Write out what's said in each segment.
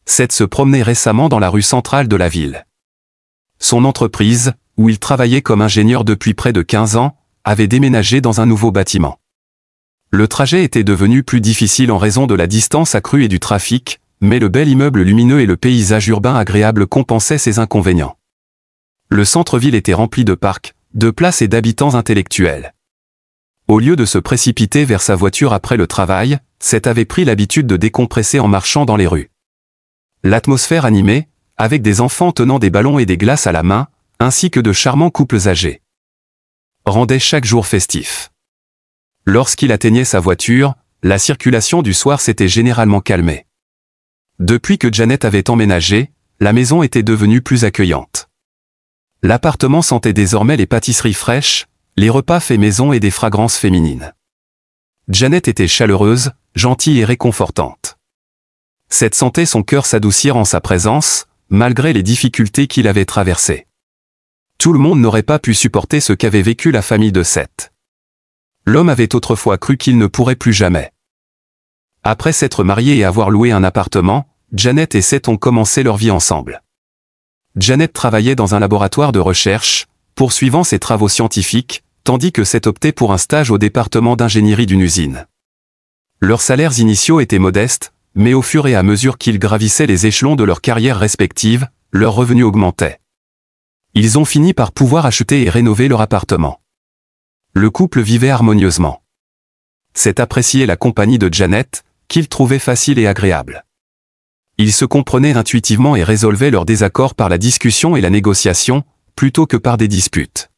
Seth se promenait récemment dans la rue centrale de la ville. Son entreprise, où il travaillait comme ingénieur depuis près de 15 ans, avait déménagé dans un nouveau bâtiment. Le trajet était devenu plus difficile en raison de la distance accrue et du trafic, mais le bel immeuble lumineux et le paysage urbain agréable compensaient ces inconvénients. Le centre-ville était rempli de parcs, de places et d'habitants intellectuels. Au lieu de se précipiter vers sa voiture après le travail, Seth avait pris l'habitude de décompresser en marchant dans les rues. L'atmosphère animée, avec des enfants tenant des ballons et des glaces à la main, ainsi que de charmants couples âgés, rendait chaque jour festif. Lorsqu'il atteignait sa voiture, la circulation du soir s'était généralement calmée. Depuis que Janet avait emménagé, la maison était devenue plus accueillante. L'appartement sentait désormais les pâtisseries fraîches, les repas faits maison et des fragrances féminines. Janet était chaleureuse, gentille et réconfortante. Seth sentait son cœur s'adoucir en sa présence, malgré les difficultés qu'il avait traversées. Tout le monde n'aurait pas pu supporter ce qu'avait vécu la famille de Seth. L'homme avait autrefois cru qu'il ne pourrait plus jamais. Après s'être marié et avoir loué un appartement, Janet et Seth ont commencé leur vie ensemble. Janet travaillait dans un laboratoire de recherche, poursuivant ses travaux scientifiques, tandis que Seth optait pour un stage au département d'ingénierie d'une usine. Leurs salaires initiaux étaient modestes, mais au fur et à mesure qu'ils gravissaient les échelons de leurs carrières respectives, leurs revenus augmentaient. Ils ont fini par pouvoir acheter et rénover leur appartement. Le couple vivait harmonieusement. Seth appréciait la compagnie de Janet, qu'il trouvait facile et agréable. Ils se comprenaient intuitivement et résolvaient leurs désaccords par la discussion et la négociation, plutôt que par des disputes.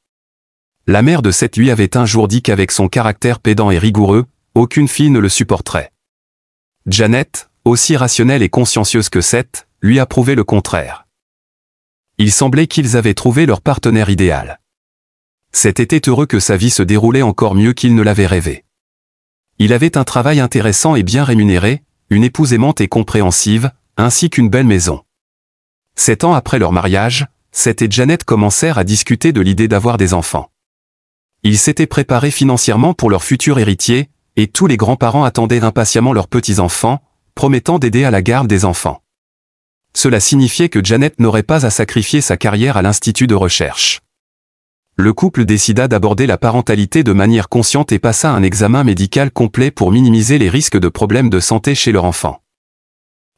La mère de Seth lui avait un jour dit qu'avec son caractère pédant et rigoureux, aucune fille ne le supporterait. Janet, aussi rationnelle et consciencieuse que Seth, lui approuvait le contraire. Il semblait qu'ils avaient trouvé leur partenaire idéal. Seth était heureux que sa vie se déroulait encore mieux qu'il ne l'avait rêvé. Il avait un travail intéressant et bien rémunéré, une épouse aimante et compréhensive, ainsi qu'une belle maison. 7 ans après leur mariage, Seth et Janet commencèrent à discuter de l'idée d'avoir des enfants. Ils s'étaient préparés financièrement pour leur futur héritier, et tous les grands-parents attendaient impatiemment leurs petits-enfants, promettant d'aider à la garde des enfants. Cela signifiait que Janet n'aurait pas à sacrifier sa carrière à l'institut de recherche. Le couple décida d'aborder la parentalité de manière consciente et passa un examen médical complet pour minimiser les risques de problèmes de santé chez leur enfant.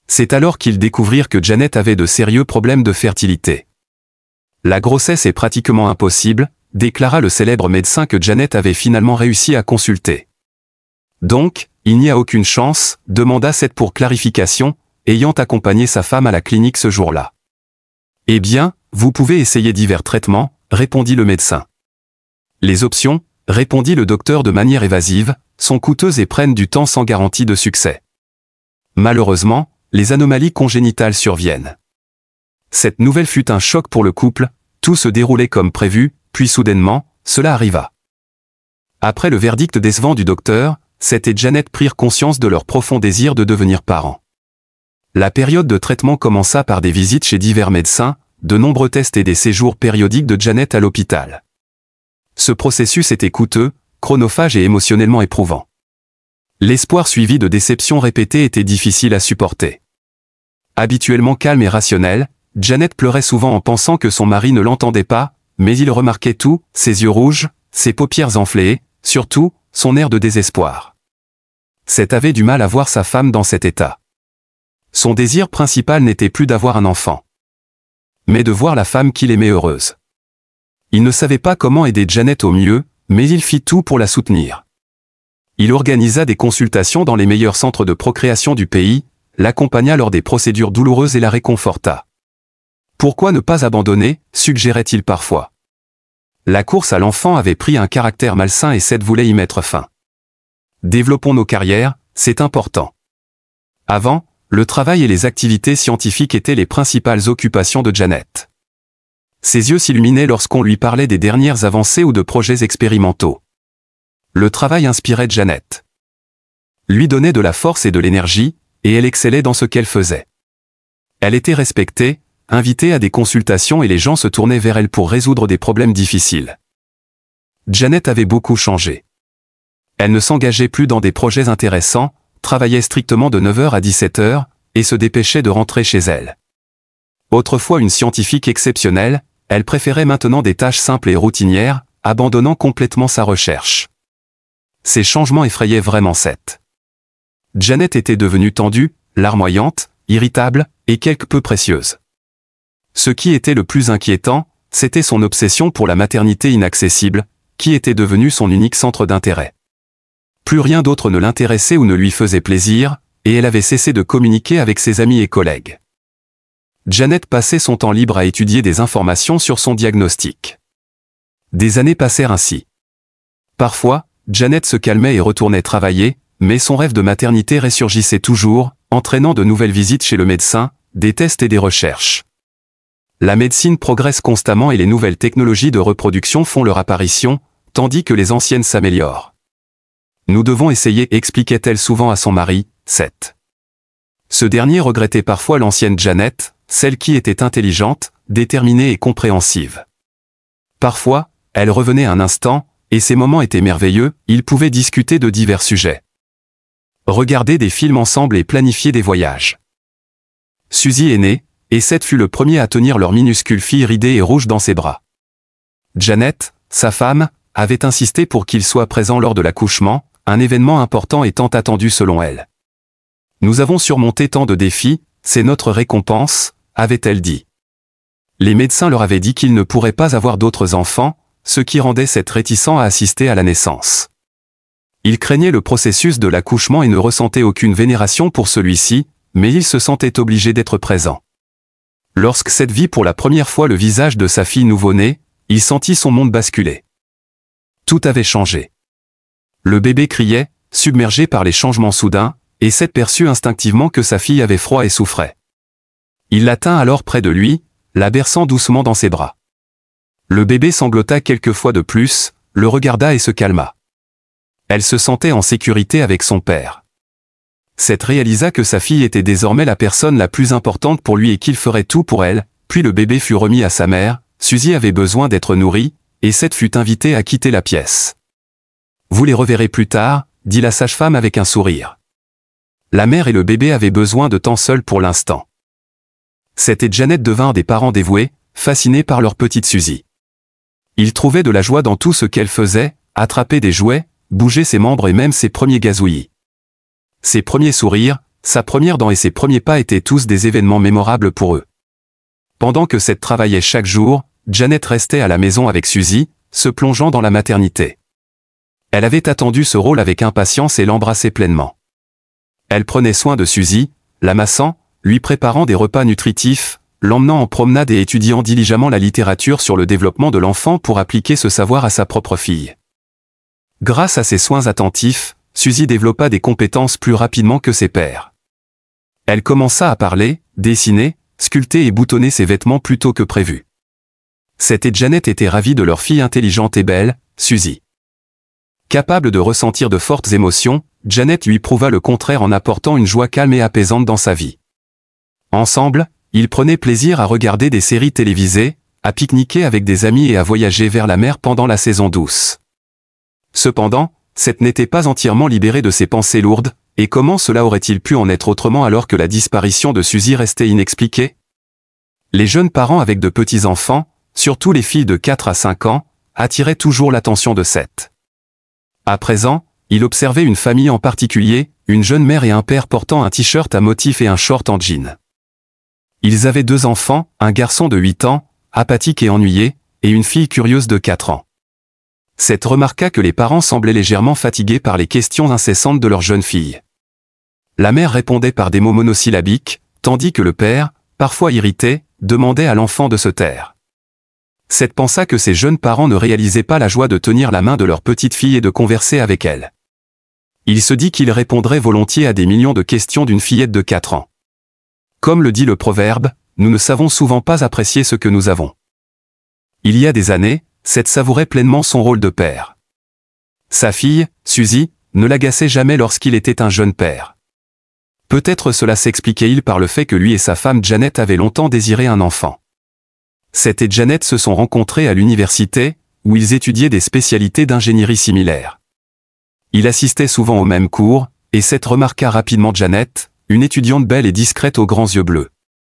C'est alors qu'ils découvrirent que Janet avait de sérieux problèmes de fertilité. La grossesse est pratiquement impossible, déclara le célèbre médecin que Janet avait finalement réussi à consulter. Donc, il n'y a aucune chance, demanda Seth pour clarification, ayant accompagné sa femme à la clinique ce jour-là. Eh bien, vous pouvez essayer divers traitements, répondit le médecin. Les options, répondit le docteur de manière évasive, sont coûteuses et prennent du temps sans garantie de succès. Malheureusement, les anomalies congénitales surviennent. Cette nouvelle fut un choc pour le couple, tout se déroulait comme prévu, puis soudainement, cela arriva. Après le verdict décevant du docteur, Seth et Janet prirent conscience de leur profond désir de devenir parents. La période de traitement commença par des visites chez divers médecins, de nombreux tests et des séjours périodiques de Janet à l'hôpital. Ce processus était coûteux, chronophage et émotionnellement éprouvant. L'espoir suivi de déceptions répétées était difficile à supporter. Habituellement calme et rationnelle, Janet pleurait souvent en pensant que son mari ne l'entendait pas, mais il remarquait tout, ses yeux rouges, ses paupières enflées, surtout, son air de désespoir. Seth avait du mal à voir sa femme dans cet état. Son désir principal n'était plus d'avoir un enfant, mais de voir la femme qu'il aimait heureuse. Il ne savait pas comment aider Janet au mieux, mais il fit tout pour la soutenir. Il organisa des consultations dans les meilleurs centres de procréation du pays, l'accompagna lors des procédures douloureuses et la réconforta. Pourquoi ne pas abandonner, suggérait-il parfois. La course à l'enfant avait pris un caractère malsain et Seth voulait y mettre fin. Développons nos carrières, c'est important. Avant, le travail et les activités scientifiques étaient les principales occupations de Janet. Ses yeux s'illuminaient lorsqu'on lui parlait des dernières avancées ou de projets expérimentaux. Le travail inspirait Janet. Lui donnait de la force et de l'énergie, et elle excellait dans ce qu'elle faisait. Elle était respectée, invitée à des consultations et les gens se tournaient vers elle pour résoudre des problèmes difficiles. Janet avait beaucoup changé. Elle ne s'engageait plus dans des projets intéressants, travaillait strictement de 9h à 17h, et se dépêchait de rentrer chez elle. Autrefois une scientifique exceptionnelle, elle préférait maintenant des tâches simples et routinières, abandonnant complètement sa recherche. Ces changements effrayaient vraiment Seth. Janet était devenue tendue, larmoyante, irritable, et quelque peu précieuse. Ce qui était le plus inquiétant, c'était son obsession pour la maternité inaccessible, qui était devenue son unique centre d'intérêt. Plus rien d'autre ne l'intéressait ou ne lui faisait plaisir, et elle avait cessé de communiquer avec ses amis et collègues. Janet passait son temps libre à étudier des informations sur son diagnostic. Des années passèrent ainsi. Parfois, Janet se calmait et retournait travailler, mais son rêve de maternité ressurgissait toujours, entraînant de nouvelles visites chez le médecin, des tests et des recherches. La médecine progresse constamment et les nouvelles technologies de reproduction font leur apparition, tandis que les anciennes s'améliorent. Nous devons essayer, expliquait-elle souvent à son mari, Seth. Ce dernier regrettait parfois l'ancienne Janet, celle qui était intelligente, déterminée et compréhensive. Parfois, elle revenait un instant, et ces moments étaient merveilleux, ils pouvaient discuter de divers sujets. Regarder des films ensemble et planifier des voyages. Suzy est née, et Seth fut le premier à tenir leur minuscule fille ridée et rouge dans ses bras. Janet, sa femme, avait insisté pour qu'il soit présent lors de l'accouchement, un événement important et tant attendu selon elle. « Nous avons surmonté tant de défis, c'est notre récompense », avait-elle dit. Les médecins leur avaient dit qu'ils ne pourraient pas avoir d'autres enfants, ce qui rendait Seth réticent à assister à la naissance. Il craignait le processus de l'accouchement et ne ressentait aucune vénération pour celui-ci, mais il se sentait obligé d'être présent. Lorsque Seth vit pour la première fois le visage de sa fille nouveau-née, il sentit son monde basculer. Tout avait changé. Le bébé criait, submergé par les changements soudains, et Seth perçut instinctivement que sa fille avait froid et souffrait. Il la tint alors près de lui, la berçant doucement dans ses bras. Le bébé sanglota quelques fois de plus, le regarda et se calma. Elle se sentait en sécurité avec son père. Seth réalisa que sa fille était désormais la personne la plus importante pour lui et qu'il ferait tout pour elle, puis le bébé fut remis à sa mère, Suzy avait besoin d'être nourrie, et Seth fut invité à quitter la pièce. « Vous les reverrez plus tard », dit la sage-femme avec un sourire. La mère et le bébé avaient besoin de temps seuls pour l'instant. Seth et Janet devinrent des parents dévoués, fascinés par leur petite Suzy. Ils trouvaient de la joie dans tout ce qu'elle faisait, attraper des jouets, bouger ses membres et même ses premiers gazouillis. Ses premiers sourires, sa première dent et ses premiers pas étaient tous des événements mémorables pour eux. Pendant que Seth travaillait chaque jour, Janet restait à la maison avec Suzy, se plongeant dans la maternité. Elle avait attendu ce rôle avec impatience et l'embrassait pleinement. Elle prenait soin de Suzy, la massant, lui préparant des repas nutritifs, l'emmenant en promenade et étudiant diligemment la littérature sur le développement de l'enfant pour appliquer ce savoir à sa propre fille. Grâce à ses soins attentifs, Suzy développa des compétences plus rapidement que ses pairs. Elle commença à parler, dessiner, sculpter et boutonner ses vêtements plus tôt que prévu. Seth et Janet étaient ravis de leur fille intelligente et belle, Suzy. Capable de ressentir de fortes émotions, Janet lui prouva le contraire en apportant une joie calme et apaisante dans sa vie. Ensemble, ils prenaient plaisir à regarder des séries télévisées, à pique-niquer avec des amis et à voyager vers la mer pendant la saison douce. Cependant, Seth n'était pas entièrement libéré de ses pensées lourdes, et comment cela aurait-il pu en être autrement alors que la disparition de Suzy restait inexpliquée? Les jeunes parents avec de petits-enfants, surtout les filles de 4 à 5 ans, attiraient toujours l'attention de Seth. À présent, il observait une famille en particulier, une jeune mère et un père portant un t-shirt à motif et un short en jean. Ils avaient 2 enfants, un garçon de 8 ans, apathique et ennuyé, et une fille curieuse de 4 ans. Seth remarqua que les parents semblaient légèrement fatigués par les questions incessantes de leur jeune fille. La mère répondait par des mots monosyllabiques, tandis que le père, parfois irrité, demandait à l'enfant de se taire. Seth pensa que ces jeunes parents ne réalisaient pas la joie de tenir la main de leur petite fille et de converser avec elle. Il se dit qu'il répondrait volontiers à des millions de questions d'une fillette de 4 ans. Comme le dit le proverbe, nous ne savons souvent pas apprécier ce que nous avons. Il y a des années, Seth savourait pleinement son rôle de père. Sa fille, Suzy, ne l'agaçait jamais lorsqu'il était un jeune père. Peut-être cela s'expliquait-il par le fait que lui et sa femme Janet avaient longtemps désiré un enfant. Seth et Janet se sont rencontrés à l'université, où ils étudiaient des spécialités d'ingénierie similaires. Il assistait souvent aux mêmes cours, et Seth remarqua rapidement Janet, Une étudiante belle et discrète aux grands yeux bleus.